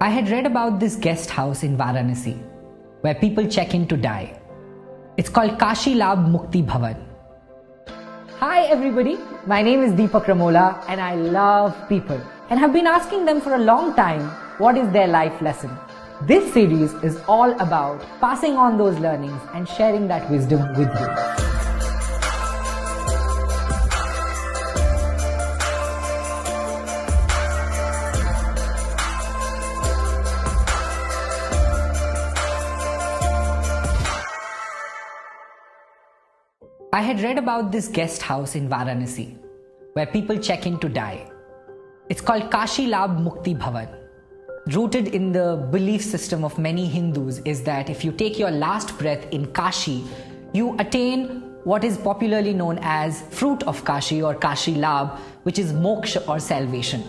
I had read about this guest house in Varanasi where people check in to die. It's called Kashi Labh Mukti Bhavan. Hi everybody, my name is DeepakRamola and I love people and have been asking them for a long time what is their life lesson. This series is all about passing on those learnings and sharing that wisdom with you. I had read about this guest house in Varanasi where people check in to die. It's called Kashi Labh Mukti Bhavan. Rooted in the belief system of many Hindus is that if you take your last breath in Kashi, you attain what is popularly known as fruit of Kashi or Kashi Labh, which is moksha or salvation.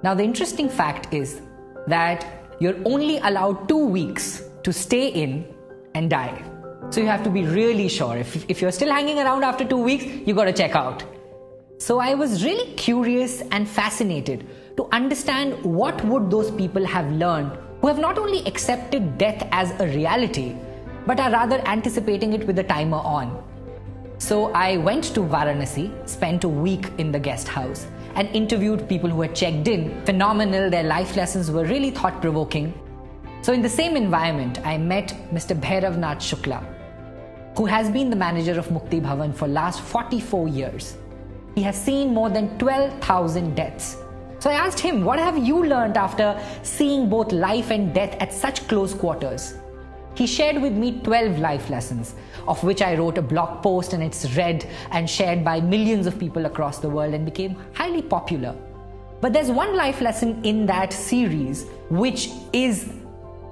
Now the interesting fact is that you're only allowed 2 weeks to stay in and die. So you have to be really sure. If you're still hanging around after 2 weeks, you got to check out. So I was really curious and fascinated to understand what would those people have learned who have not only accepted death as a reality, but are rather anticipating it with the timer on. So I went to Varanasi, spent a week in the guest house and interviewed people who had checked in. Phenomenal, their life lessons were really thought-provoking. So in the same environment, I met Mr. Bhairavnath Shukla, who has been the manager of Mukti Bhavan for last 44 years. He has seen more than 12,000 deaths. So I asked him, what have you learned after seeing both life and death at such close quarters? He shared with me 12 life lessons, of which I wrote a blog post and it's read and shared by millions of people across the world and became highly popular. But there's one life lesson in that series which is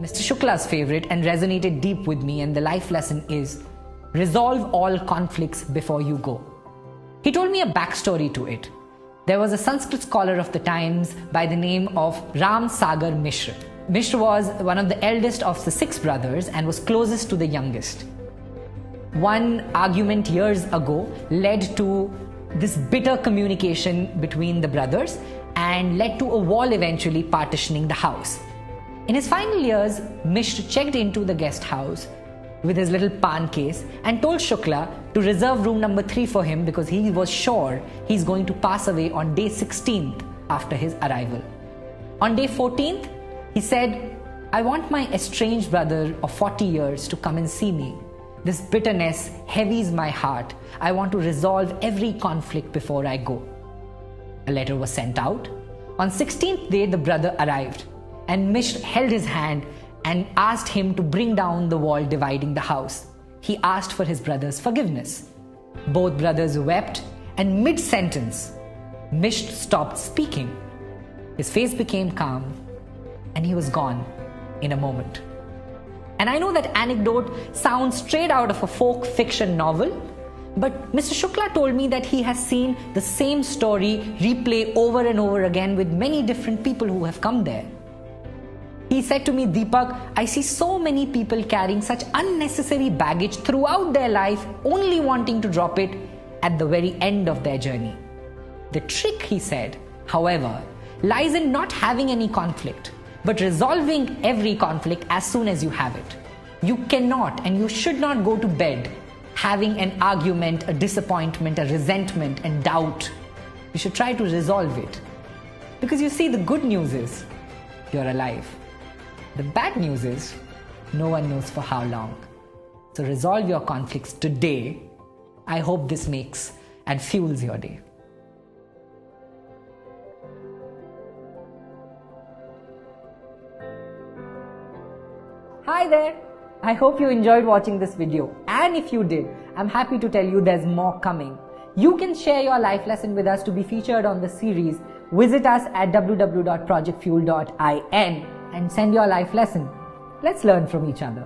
Mr. Shukla's favorite and resonated deep with me, and the life lesson is resolve all conflicts before you go. He told me a backstory to it. There was a Sanskrit scholar of the times by the name of Ram Sagar Mishra. Mishra was one of the eldest of the 6 brothers and was closest to the youngest. One argument years ago led to this bitter communication between the brothers and led to a wall eventually partitioning the house. In his final years, Mishra checked into the guest house with his little pan case and told Shukla to reserve room number 3 for him because he was sure he's going to pass away on day 16th after his arrival. On day 14th, he said, I want my estranged brother of 40 years to come and see me. This bitterness heavies my heart. I want to resolve every conflict before I go. A letter was sent out. On 16th day, the brother arrived and Mishra held his hand and asked him to bring down the wall dividing the house. He asked for his brother's forgiveness. Both brothers wept, and mid-sentence, Mishra stopped speaking. His face became calm, and he was gone in a moment. And I know that anecdote sounds straight out of a folk fiction novel, but Mr. Shukla told me that he has seen the same story replay over and over again with many different people who have come there. He said to me, Deepak, I see so many people carrying such unnecessary baggage throughout their life, only wanting to drop it at the very end of their journey. The trick, he said, however, lies in not having any conflict, but resolving every conflict as soon as you have it. You cannot and you should not go to bed having an argument, a disappointment, a resentment and doubt. You should try to resolve it. Because you see, the good news is you're alive. The bad news is, no one knows for how long. So resolve your conflicts today. I hope this makes and fuels your day. Hi there. I hope you enjoyed watching this video. And if you did, I'm happy to tell you there's more coming. You can share your life lesson with us to be featured on the series. Visit us at www.projectfuel.in and send your life lesson. Let's learn from each other.